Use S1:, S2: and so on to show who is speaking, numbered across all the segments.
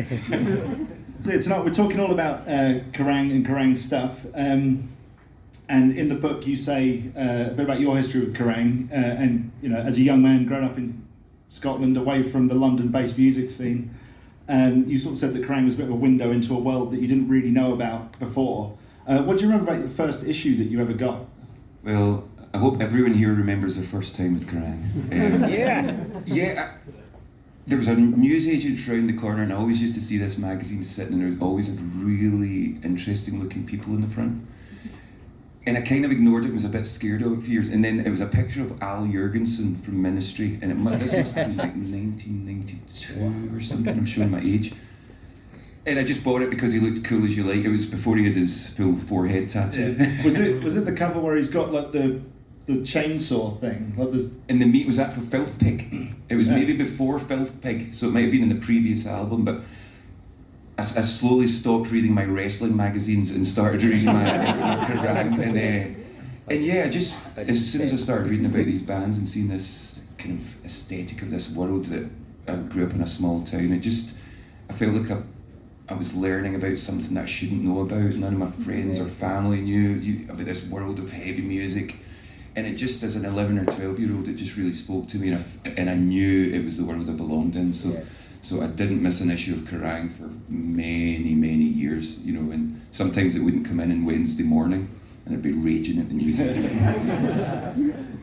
S1: Tonight we're talking all about Kerrang and Kerrang stuff. And in the book you say a bit about your history with Kerrang, and as a young man growing up in Scotland, away from the London-based music scene, you sort of said that Kerrang was a bit of a window into a world that you didn't really know about before. What do you remember about the first issue that you ever got?
S2: Well, I hope everyone here remembers their first time with Kerrang. There was a newsagent round the corner, and I always used to see this magazine sitting, and there always had really interesting looking people in the front. And I kind of ignored it and was a bit scared of it for years. And then it was a picture of Al Jurgensen from Ministry, and this must have been like 1992 or something, I'm showing my age. And I just bought it because he looked cool as you like. It was before he had his full forehead tattoo.
S1: Yeah. Was it the cover where he's got like the chainsaw thing? Like this...
S2: And the meat was that for Filth Pig. It was maybe before Filth Pig, so it might have been in the previous album, but I slowly stopped reading my wrestling magazines and started reading my Kerrang. And yeah, just as soon as I started reading about these bands and seeing this kind of aesthetic of this world that I grew up in a small town, I felt like I was learning about something that I shouldn't know about. None of my friends or family knew about this world of heavy music. And it just, as an 11 or 12-year-old, it just really spoke to me, and I knew it was the world I belonged in. So I didn't miss an issue of Kerrang for many, many years, and sometimes it wouldn't come in on Wednesday morning, and I'd be raging at the news.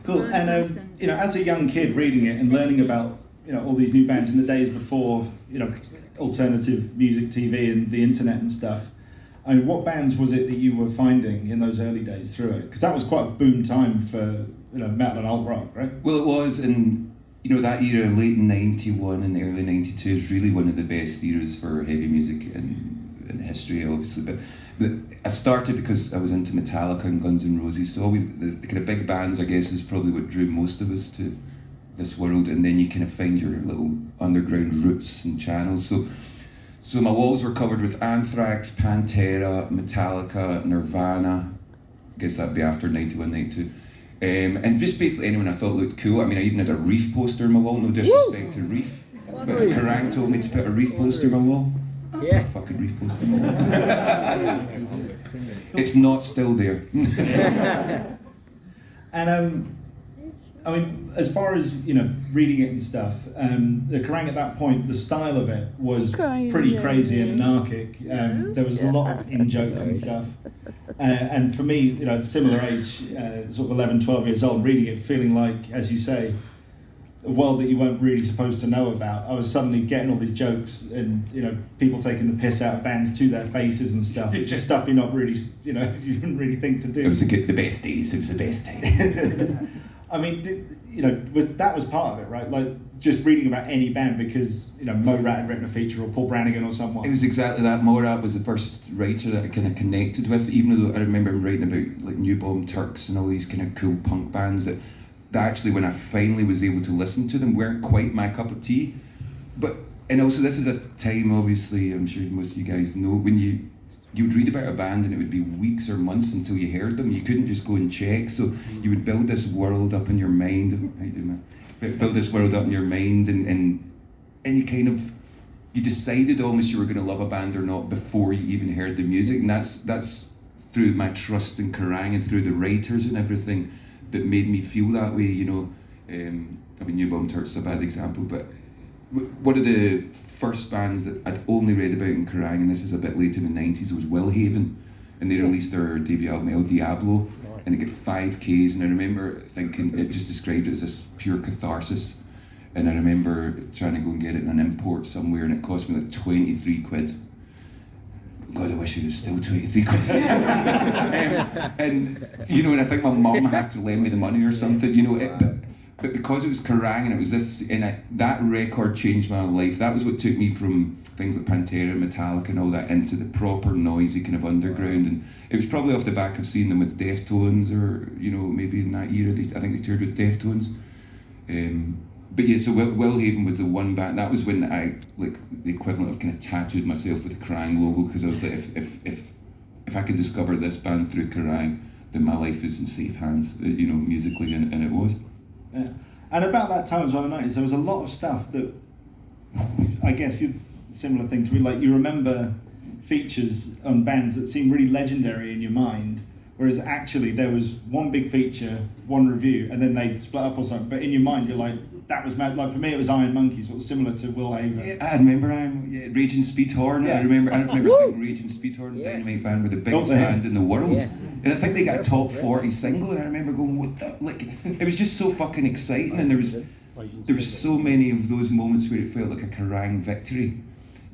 S1: Cool. And as a young kid reading it and learning about all these new bands in the days before alternative music TV and the internet and stuff, I mean, what bands was it that you were finding in those early days through it? Because that was quite a boom time for metal and alt rock, right?
S2: Well, it was, and that era, late '91 and early '92, is really one of the best eras for heavy music in history, obviously. But I started because I was into Metallica and Guns N' Roses, so always the kind of big bands, I guess, is probably what drew most of us to this world, and then you kind of find your little underground roots and channels. So my walls were covered with Anthrax, Pantera, Metallica, Nirvana. I guess that'd be after 91, 92. And just basically anyone I thought looked cool. I mean, I even had a Reef poster on my wall, no disrespect to Reef. But if Kerrang told me to put a Reef poster on my wall, I'd put a fucking Reef poster on my wall. It's not still there.
S1: And I mean, as far as reading it and stuff, the Kerrang at that point, the style of it was pretty crazy and anarchic. There was a lot of in-jokes and stuff. And for me, similar age, sort of 11, 12 years old, reading it, feeling like, as you say, a world that you weren't really supposed to know about. I was suddenly getting all these jokes and people taking the piss out of bands to their faces and stuff. It's just stuff you're not really, you didn't really think to do.
S2: It was the best days. It was the best time.
S1: I mean, that was part of it, right? Like just reading about any band because Mo Rat had written a feature or Paul Brannigan or someone.
S2: It was exactly that. Mo Rat was the first writer that I kind of connected with, even though I remember him writing about like New Bomb Turks and all these kind of cool punk bands that actually, when I finally was able to listen to them, weren't quite my cup of tea. And also this is a time, obviously, I'm sure most of you guys know, when you would read about a band and it would be weeks or months until you heard them. You couldn't just go and check, so you would build this world up in your mind. How you doing, man? Build this world up in your mind, and you decided almost you were going to love a band or not before you even heard the music, and that's through my trust in Kerrang and through the writers and everything that made me feel that way. I mean, New Bomb Turks is a bad example, but one of the first bands that I'd only read about in Kerrang, and this is a bit late in the 90s, was Willhaven, and they released their debut album El Diablo, and it got 5 Ks, and I remember thinking, it just described it as this pure catharsis, and I remember trying to go and get it in an import somewhere, and it cost me like 23 quid. God, I wish it was still 23 quid. And I think my mum had to lend me the money or something, but because it was Kerrang and it was this, and that record changed my life. That was what took me from things like Pantera, Metallica and all that into the proper noisy kind of underground. And it was probably off the back of seeing them with Deftones, or maybe in that era I think they toured with Deftones. But yeah, so Willhaven was the one band. That was when I, like, the equivalent of kind of tattooed myself with the Kerrang logo, because I was like, if I could discover this band through Kerrang, then my life is in safe hands, musically, and it was.
S1: Yeah. And about that time as well, in the 90s, there was a lot of stuff that I guess similar thing to me. Like, you remember features on bands that seem really legendary in your mind, whereas actually there was one big feature, one review, and then they split up or something. But in your mind, you're like, that was mad. Like, for me, it was Iron Monkey, sort of similar to Will Haver.
S2: Yeah, I remember Raging Speedhorn.
S1: Yeah.
S2: I remember thinking Raging Speedhorn, Dynamite Band were the biggest band in the world.
S3: Yeah.
S2: And I think they got a top 40 single, and I remember going, what the, like, it was just so fucking exciting, and there was so many of those moments where it felt like a Kerrang victory.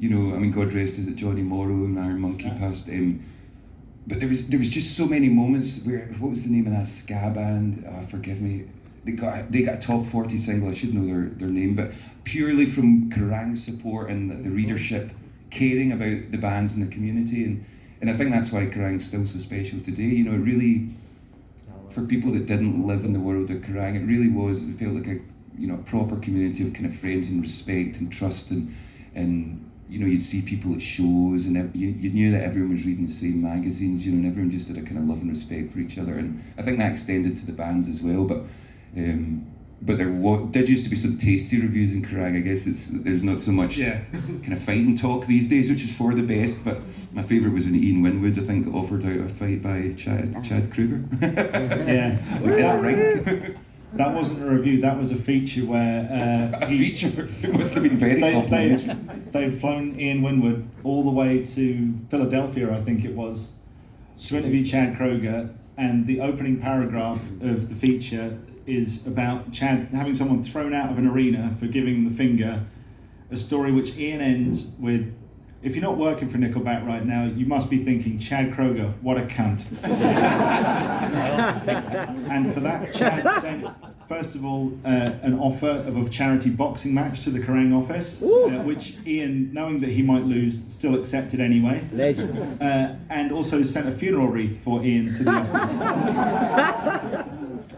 S2: You know, I mean, God rest his, Johnny Morrow and Iron Monkey passed. But there was just so many moments where, what was the name of that ska band? Forgive me. They got a top 40 single. I should know their name, but purely from Kerrang support and the readership caring about the bands in the community, and I think that's why Kerrang's still so special today. You know, it really, for people that didn't live in the world of Kerrang, it really was. It felt like a proper community of kind of friends and respect and trust, and you know, you'd see people at shows, and you knew that everyone was reading the same magazines, you know, and everyone just had a kind of love and respect for each other, and I think that extended to the bands as well. But there did used to be some tasty reviews in Kerrang. I guess there's not so much kind of fighting talk these days, which is for the best. But my favourite was when Ian Winwood, I think, offered out a fight by Chad Kruger.
S1: Yeah,
S2: that right?
S1: That wasn't a review. That was a feature where
S2: a feature. It must have been very complimentary.
S1: They'd flown Ian Winwood all the way to Philadelphia, I think it was, to interview Chad Kroeger, and the opening paragraph of the feature is about Chad having someone thrown out of an arena for giving the finger, a story which Ian ends with, "If you're not working for Nickelback right now, you must be thinking, Chad Kroeger, what a cunt." And for that, Chad sent, first of all, an offer of a charity boxing match to the Kerrang office, which Ian, knowing that he might lose, still accepted anyway.
S3: Legend.
S1: And also sent a funeral wreath for Ian to the office.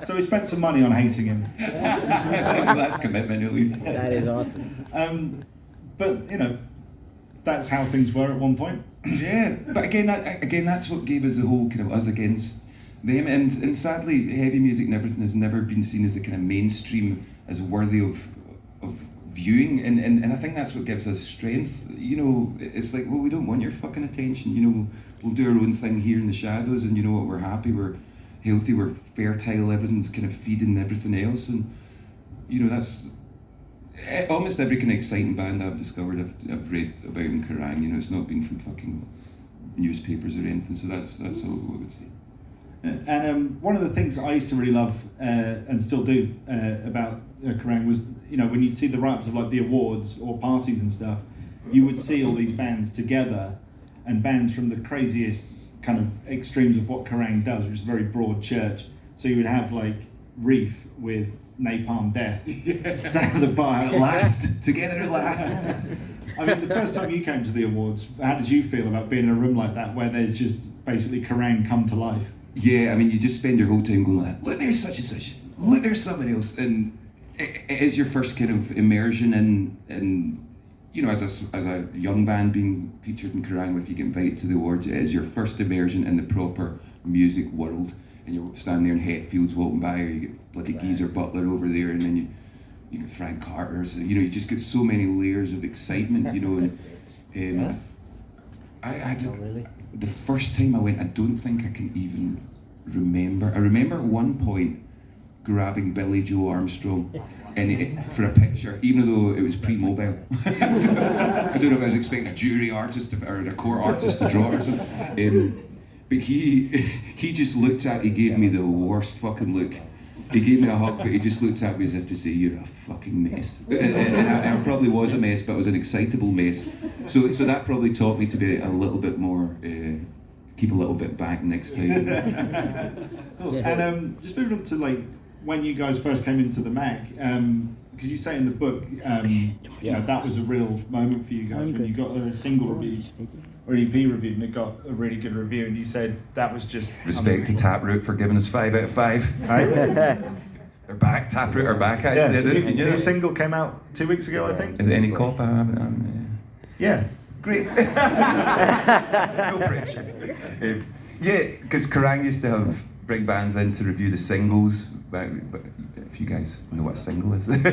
S1: So we spent some money on hating him.
S2: That's commitment, at least.
S3: That is awesome.
S1: But, you know, that's how things were at one point.
S2: Yeah, but again, that's what gave us the whole kind of us against them, and sadly, heavy music and everything has never been seen as a kind of mainstream, as worthy of viewing, and I think that's what gives us strength. You know, it's like, well, we don't want your fucking attention. You know, we'll do our own thing here in the shadows, and you know what, we're happy, we're healthy, we're fertile, everything's kind of feeding everything else, and you know, that's almost every kind of exciting band I've discovered, I've read about in Kerrang. You know, it's not been from fucking newspapers or anything. So that's all I would say.
S1: And one of the things that I used to really love and still do about Kerrang was, you know, when you'd see the write-ups of like the awards or parties and stuff, you would see all these bands together, and bands from the craziest kind of extremes of what Kerrang does, which is a very broad church. So you would have like Reef with Napalm Death. Stand at the bar.
S2: At last, together at last.
S1: I mean, the first time you came to the awards, how did you feel about being in a room like that, where there's just basically Kerrang come to life?
S2: Yeah, I mean, you just spend your whole time going like, look, there's such and such. Look, there's somebody else, and it is your first kind of immersion in you know, as a young band being featured in Kerrang, if you get invited to the awards, it is your first immersion in the proper music world. And you stand there in Hetfields walking by, or you get bloody Geezer Butler over there, and then you get Frank Carter. So, you know, you just get so many layers of excitement, you know. And I did, the first time I went, I don't think I can even remember. I remember at one point grabbing Billy Joe Armstrong for a picture, even though it was pre-mobile. I don't know if I was expecting a jury artist or a court artist to draw it or something. But he just looked at, he gave me the worst fucking look. He gave me a hug, but he just looked at me as if to say, "You're a fucking mess." And I probably was a mess, but I was an excitable mess. So that probably taught me to be a little bit more, keep a little bit back next time.
S1: Cool. And just moving on to like when you guys first came into the Mac, because you say in the book, you know, that was a real moment for you guys when you got a single review or EP review, and it got a really good review, and you said that was just
S2: respect to Taproot for giving us 5 out of 5.
S1: Right?
S2: They're back. Taproot are back. Actually,
S1: yeah. New single came out 2 weeks ago, I think.
S2: Is it any cop?
S1: Yeah.
S2: Great. No pressure. Yeah, because Kerrang used to bring bands in to review the singles back if you guys know what a single is. And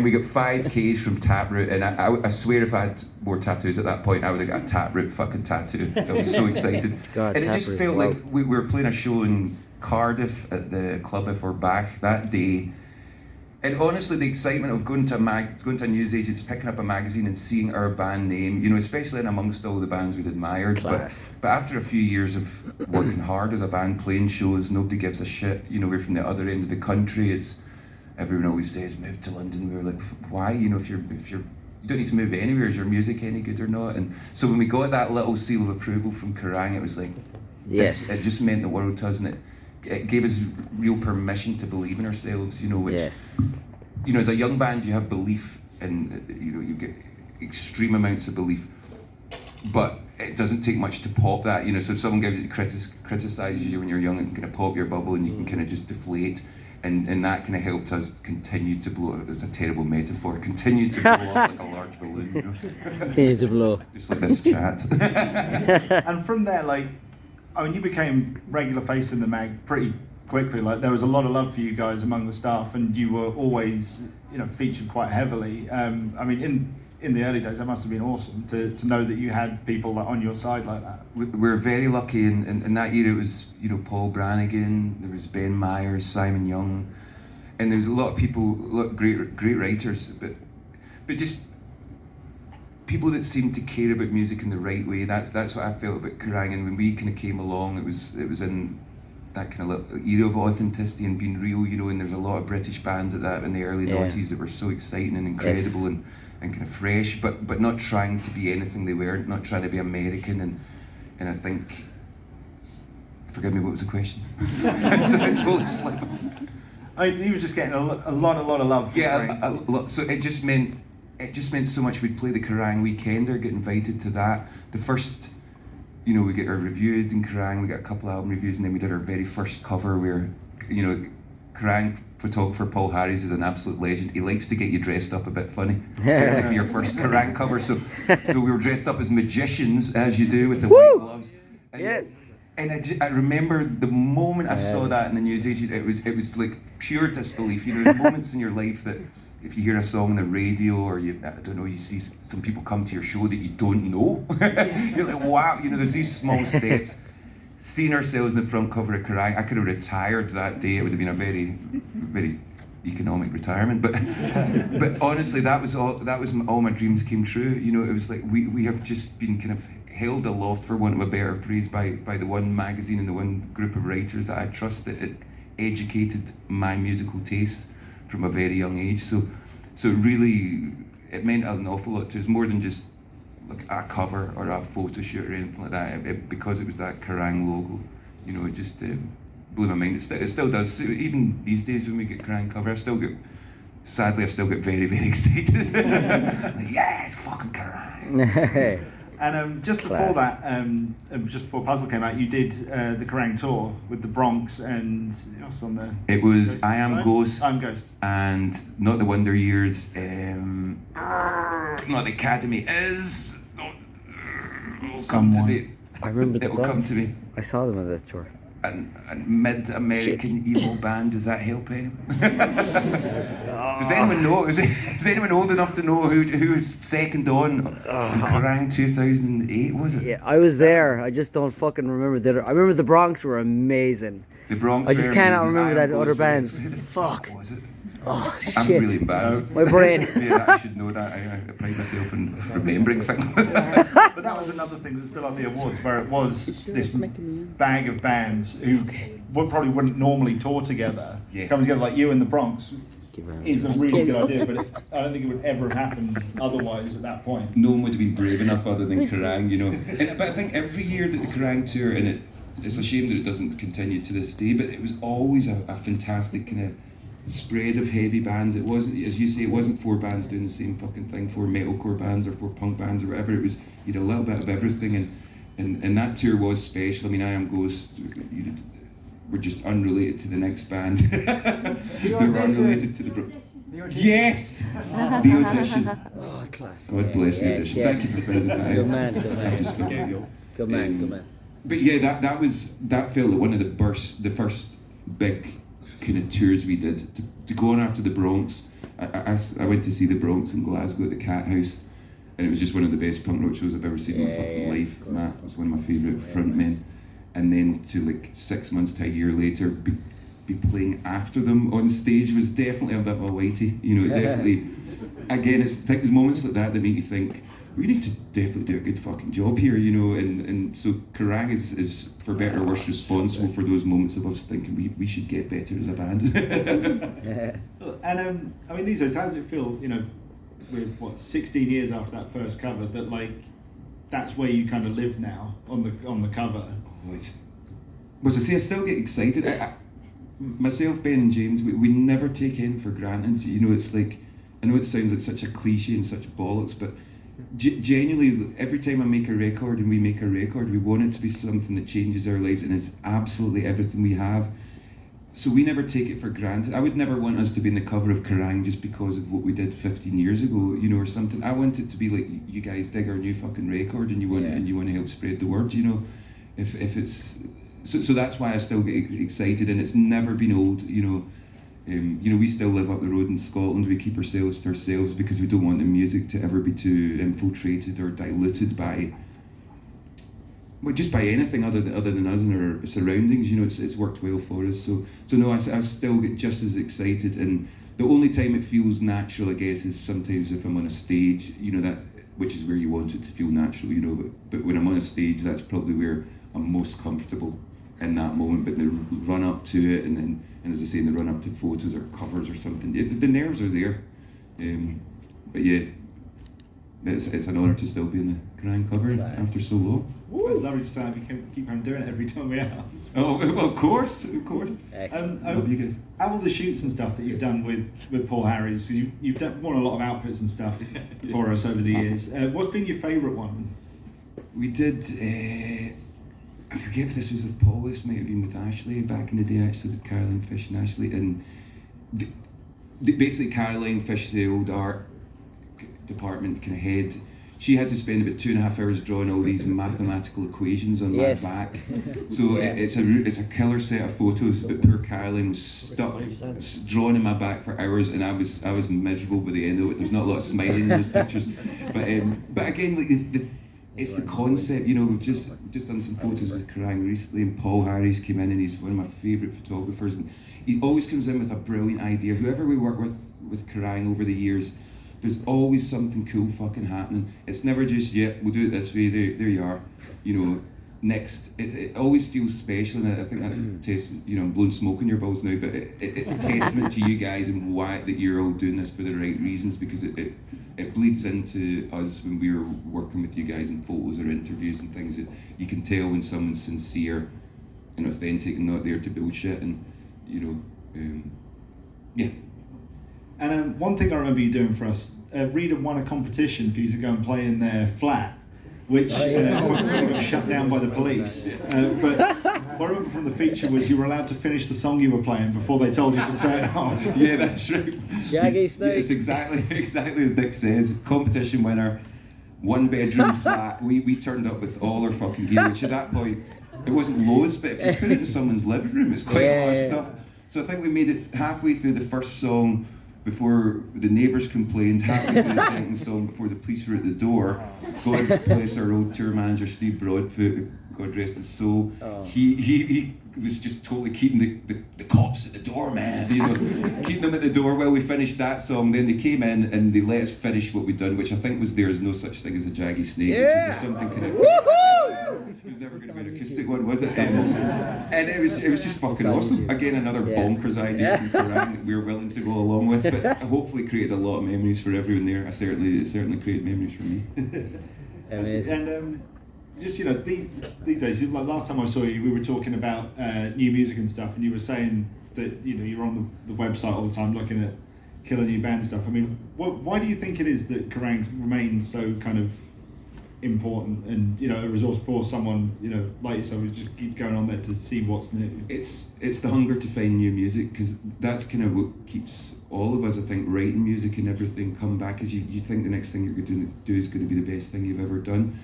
S2: we got 5Ks from Taproot, and I swear if I had more tattoos at that point, I would have got a Taproot fucking tattoo. I was so excited.
S4: God,
S2: and it just
S4: Taproot,
S2: felt
S4: wow.
S2: like we were playing a show in Cardiff at the Club If We're Back that day. And honestly, the excitement of going to a news agents, picking up a magazine and seeing our band name, you know, especially in amongst all the bands we'd admired.
S4: Class.
S2: But after a few years of working hard as a band, playing shows, nobody gives a shit. You know, we're from the other end of the country. Everyone always says, move to London. We were like, why? You know, if you're you don't need to move anywhere. Is your music any good or not? And so when we got that little seal of approval from Kerrang, it was like,
S4: Yes.
S2: it just meant the world to us, and it gave us real permission to believe in ourselves, you know, which,
S4: Yes.
S2: you know, as a young band, you have belief, and you know, you get extreme amounts of belief, but it doesn't take much to pop that, you know. So if someone criticizes you when you're young, and kind of pop your bubble, and you can kind of just deflate, and that kind of helped us continue to blow. It's a terrible metaphor. Continue to blow up like a large balloon, you know.
S4: Continue to blow.
S2: Just like this chat.
S1: And from there, like, I mean, you became regular face in the mag pretty quickly. Like, there was a lot of love for you guys among the staff, and you were always, you know, featured quite heavily. I mean, in the early days, that must have been awesome to know that you had people like, on your side like that.
S2: We're very lucky, in that year it was, you know, Paul Brannigan, there was Ben Myers, Simon Young, and there was a lot of people, a lot of great writers, but just people that seemed to care about music in the right way. That's what I felt about Kerrang, and when we kind of came along, it was in that kind of era of authenticity and being real, you know. And there's a lot of British bands at that in the early noughties that were so exciting and incredible,
S4: Yes.
S2: and kind of fresh, but not trying to be anything they weren't, not trying to be American, and I think, forgive me, what was the question? I totally slipped.
S1: I mean, you were just getting a lot of love. From
S2: Yeah,
S1: Kerrang.
S2: a lot. So it just meant so much. We'd play the Kerrang Weekender, get invited to that. The first, you know, we get our reviewed in Kerrang, we got a couple of album reviews, and then we did our very first cover where, you know, Kerrang photographer Paul Harris is an absolute legend. He likes to get you dressed up a bit funny, certainly for your first Kerrang cover. So we were dressed up as magicians, as you do, with the white gloves. And,
S4: Yes.
S2: And I remember the moment I saw that in the newsagent, it was like pure disbelief. You know, there's moments in your life that if you hear a song on the radio, or you see some people come to your show that you don't know, you're like, wow, you know, there's these small steps. Seeing ourselves in the front cover of Kerrang, I could have retired that day. It would have been a very, very economic retirement. But honestly, that was all my dreams came true. You know, it was like we have just been kind of held aloft, for want of a better phrase, by the one magazine and the one group of writers that I trust, that it educated my musical taste from a very young age. So really, it meant an awful lot to us, more than just like a cover or a photo shoot or anything like that. Because it was that Kerrang logo, you know, it just blew my mind. It still does. Even these days when we get Kerrang cover, sadly I still get very, very excited. Like, yes, fucking Kerrang.
S1: And just
S4: Class.
S1: before that, just before Puzzle came out, you did the Kerrang tour with the Bronx, and what's on there?
S2: It was
S1: Ghost
S2: I Am
S1: Inside?
S2: Ghost,
S1: I Am Ghost.
S2: and Not the Wonder Years, Not the Academy is. It'll come to me.
S4: I remember the
S2: It'll come
S4: Bronx.
S2: to me.
S4: I saw them on that tour.
S2: And mid-American emo band, does that help anyone? Does anyone know? Is anyone old enough to know who was second on Kerrang 2008? Was it?
S4: Yeah, I was there. I just don't fucking remember that. I remember the Bronx were amazing.
S2: The Bronx.
S4: I just
S2: were
S4: cannot
S2: amazing.
S4: remember
S2: I Am
S4: that other
S2: Ghost
S4: bands.
S2: were-
S4: Fuck.
S2: Was it?
S4: Oh
S2: I'm
S4: shit.
S2: really embarrassed.
S4: My brain.
S2: Yeah, I should know that. I pride myself in remembering things.
S1: But that was another thing that's built up the awards, where it was this bag of bands who probably wouldn't normally tour together,
S2: Yes.
S1: coming together like you and the Bronx. Is a really good idea, but I don't think it would ever have happened otherwise at that point.
S2: No one would have been brave enough other than Kerrang, you know. But I think every year that the Kerrang tour, and it's a shame that it doesn't continue to this day, but it was always a fantastic kind of spread of heavy bands. It wasn't, as you say, it wasn't 4 bands doing the same fucking thing, 4 metalcore bands or 4 punk bands or whatever. It was, you had a little bit of everything, and that tour was special. I mean, I Am Ghost, were just unrelated to the next band. They were unrelated to the Yes! The Audition.
S4: Oh, class.
S2: God bless the
S4: Yes,
S2: Audition.
S4: yes.
S2: Thank you for finding that out.
S4: Good man, good man.
S2: I just forgave you.
S4: Good man, good man.
S2: But yeah, that felt like one of the first big kind of tours we did to go on after the Bronx. I went to see the Bronx in Glasgow at the Cat House, and it was just one of the best punk rock shows I've ever seen in my fucking life. Matt was one of my favourite frontmen, and then to like 6 months to a year later be playing after them on stage was definitely a bit of a weighty. You know, definitely. Again, it's there's moments like that make you think we need to definitely do a good fucking job here. You know, and so Kerrang is for better or worse responsible for those moments of us thinking we should get better as a band.
S1: And I mean, these days, how does it feel? You know, we're 16 years after that first cover, that like that's where you kind of live now on the cover.
S2: Oh, as I say, I still get excited. Myself, Ben and James, we never take in for granted. You know, it's like, I know it sounds like such a cliche and such bollocks, but genuinely, every time I make a record and we make a record, we want it to be something that changes our lives, and it's absolutely everything we have. So we never take it for granted. I would never want us to be in the cover of Kerrang just because of what we did 15 years ago, you know, or something. I want it to be like, you guys dig our new fucking record and you want to help spread the word, you know. If it's so that's why I still get excited, and it's never been old, you know. We still live up the road in Scotland. We keep ourselves to ourselves because we don't want the music to ever be too infiltrated or diluted by, well, just by anything other than us and our surroundings. You know, it's worked well for us. So no, I still get just as excited. And the only time it feels natural, I guess, is sometimes if I'm on a stage. You know, that which is where you want it to feel natural. You know, but when I'm on a stage, that's probably where I'm most comfortable in that moment. But the run up to it, and as I say, in the run up to photos or covers or something, the nerves are there. But yeah, it's an honour to still be in the Kerrang cover after so long.
S1: It's lovely to have you keep on doing it every time we ask.
S2: Oh, well, of course.
S1: Love you guys. All the shoots and stuff that you've done with Paul Harris, you've worn a lot of outfits and stuff for us over the years. What's been your favourite one?
S2: We did. I forget if this was with Paul. This might have been with Ashley back in the day. Actually, with Caroline Fish and Ashley, and basically Caroline Fish, the old art department kind of head. She had to spend about 2.5 hours drawing all these mathematical equations on my back. So it's a killer set of photos. But poor Caroline was stuck drawing in my back for hours, and I was miserable by the end of it. There's not a lot of smiling in those pictures, but again, like it's the concept. You know, we've just done some photos with Kerrang recently, and Paul Harris came in, and he's one of my favourite photographers, and he always comes in with a brilliant idea. Whoever we work with Kerrang over the years, there's always something cool fucking happening. It's never just, we'll do it this way, there you are, you know, next. It always feels special, and I think that's I'm blowing smoke in your balls now, but it's testament to you guys and why that you're all doing this for the right reasons, because it bleeds into us when we were working with you guys in photos or interviews and things. That you can tell when someone's sincere and authentic and not there to bullshit, and yeah.
S1: And one thing I remember you doing for us, Reader won a competition for you to go and play in their flat, which got shut down by the police. But what I remember from the feature was you were allowed to finish the song you were playing before they told you to turn it off.
S2: Yeah, that's right.
S4: Shaggy Snake.
S2: It's exactly as Dick says. Competition winner, 1-bedroom flat. We turned up with all our fucking gear, which at that point, it wasn't loads, but if you put it in someone's living room, it's quite a lot of stuff. So I think we made it halfway through the first song before the neighbours complained, halfway through the second song before the police were at the door. God bless our old tour manager Steve Broadfoot, God rest his soul. He was just totally keeping the cops at the door, man. You know, keeping them at the door while we finished that song. Then they came in and they let us finish what we'd done, which I think was There Is No Such Thing as a Jaggy Snake, which is just something kind of. It was never going to be an acoustic one, was it? And it was just fucking awesome. Again, another bonkers idea from Kerrang that we were willing to go along with, but hopefully created a lot of memories for everyone there. It certainly created memories for me.
S1: And just these days, like last time I saw you, we were talking about new music and stuff, and you were saying that you're on the website all the time looking at killer new band stuff. I mean, why do you think it is that Kerrang remains so kind of important and a resource for someone like yourself who just keep going on there to see what's new?
S2: It's the hunger to find new music, because that's kind of what keeps all of us, I think, writing music and everything come back, is you think the next thing you're going to do is going to be the best thing you've ever done.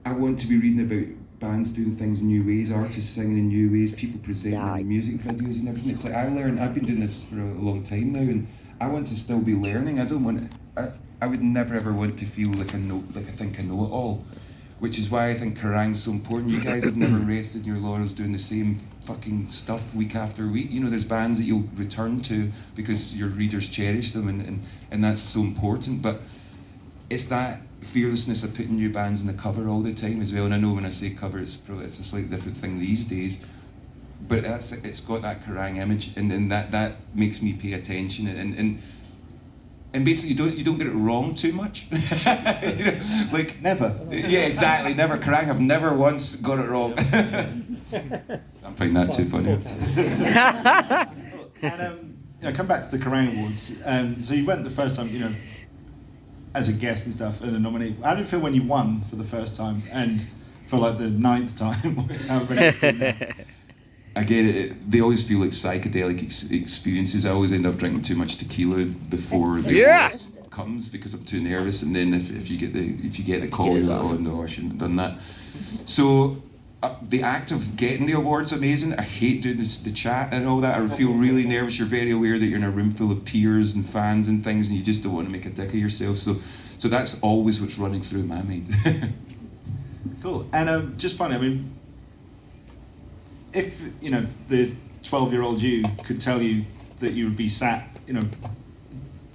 S2: I want to be reading about bands doing things in new ways, artists singing in new ways, people presenting in music videos and everything. It's like I've been doing this for a long time now, and I want to still be learning. I don't want. I would never ever want to feel like I think I know it all, which is why I think Kerrang's so important. You guys have never rested your laurels doing the same fucking stuff week after week. You know, there's bands that you'll return to because your readers cherish them, and that's so important. But it's that fearlessness of putting new bands on the cover all the time as well. And I know when I say cover, it's a slightly different thing these days. But it's got that Kerrang image, and that makes me pay attention. And basically, you don't get it wrong too much. You know, like
S1: Never.
S2: Yeah, exactly. Never. Kerrang have never once got it wrong. I'm finding that too funny.
S1: And come back to the Kerrang Awards. So you went the first time, you know, as a guest and stuff, and a nominee. How did it feel when you won for the first time, and for like the 9th time? However many it's been now?
S2: Again, they always feel like psychedelic experiences. I always end up drinking too much tequila before the award comes because I'm too nervous. And then if you get the call, you're like, oh no, I shouldn't have done that. So the act of getting the award's amazing. I hate doing the chat and all that. I feel really nervous. You're very aware that you're in a room full of peers and fans and things, and you just don't want to make a dick of yourself. So that's always what's running through my mind.
S1: Cool. And just funny, I mean, if, you know, the 12-year-old you could tell you that you would be sat, you know,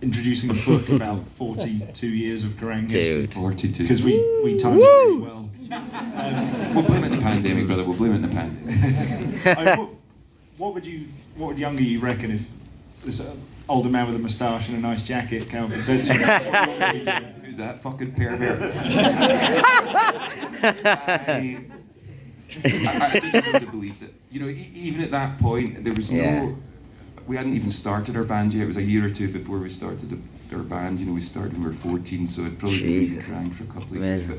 S1: introducing a book about 42 years of Kerrang history.
S2: 42.
S1: Because we timed it really well.
S2: We'll blame it on the pandemic, brother. We'll blame it on the pandemic.
S1: What would younger you reckon if this older man with a moustache and a nice jacket came up and said to you, what would you do?
S2: Who's that fucking pervert? I didn't really believe it. You know, even at that point, there was we hadn't even started our band yet. It was a year or two before we started our band. You know, we started when we were 14, so it'd probably been Kerrang for a couple of years. But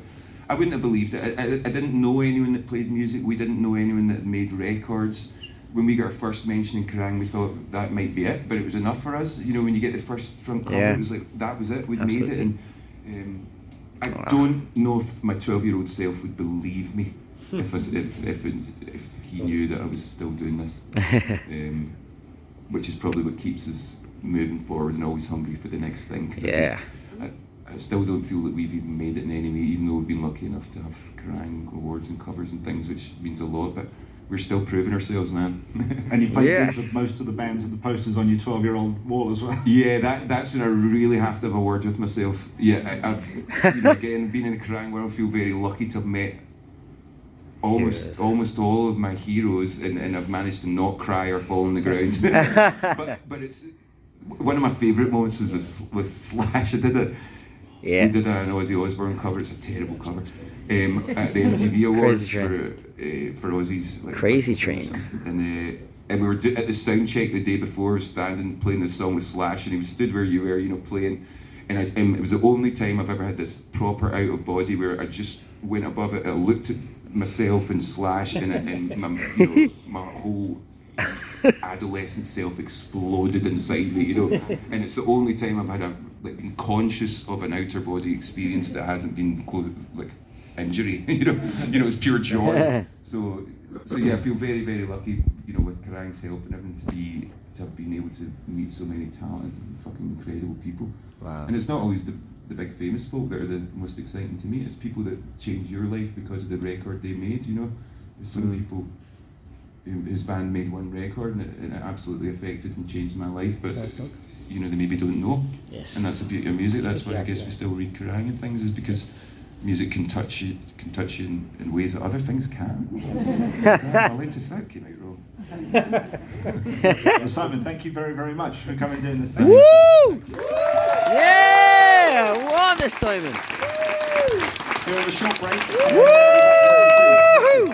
S2: I wouldn't have believed it. I didn't know anyone that played music. We didn't know anyone that made records. When we got our first mention in Kerrang, we thought that might be it, but it was enough for us. You know, when you get the first front cover, it was like, that was it. We'd made it. And I don't know if my 12-year-old self would believe me if he knew that I was still doing this, which is probably what keeps us moving forward and always hungry for the next thing. Cause I still don't feel that we've even made it in any way, even though we've been lucky enough to have Kerrang awards and covers and things, which means a lot. But we're still proving ourselves, man.
S1: And you played gigs with most of the bands and the posters on your 12-year-old wall as well.
S2: Yeah, that's when I really have to have a word with myself. Yeah, I've you know, again, being in the Kerrang world, I feel very lucky to have met almost all of my heroes, and I've managed to not cry or fall on the ground. but it's one of my favourite moments was with Slash. We did an Ozzy Osbourne cover. It's a terrible cover. At the MTV Awards for Ozzy's
S4: Crazy Train.
S2: And we were at the sound check the day before, we were standing playing this song with Slash, and he was stood where you were, you know, playing. And it was the only time I've ever had this proper out of body where I just went above it. I looked at myself and Slash, and my, you know, my whole adolescent self exploded inside me, you know. And it's the only time I've had been conscious of an outer body experience that hasn't been like injury, you know. It's pure joy. So yeah, I feel very, very lucky, you know, with Kerrang's help and everything to have been able to meet so many talented and fucking incredible people.
S4: Wow.
S2: And it's not always the big famous folk that are the most exciting to meet. It's people that change your life because of the record they made, you know. There's some people whose band made one record and it absolutely affected and changed my life, but you know, they maybe don't know.
S4: Yes.
S2: And that's the beauty of music. That's why I guess we still read Kerrang and things, is because music can touch you in ways that other things can't. That came out wrong.
S1: Well, Simon, thank you very, very much for coming and doing this thing.
S4: Woo! Yeah! Love this, Simon.
S1: We'll have a short break.
S4: Woo!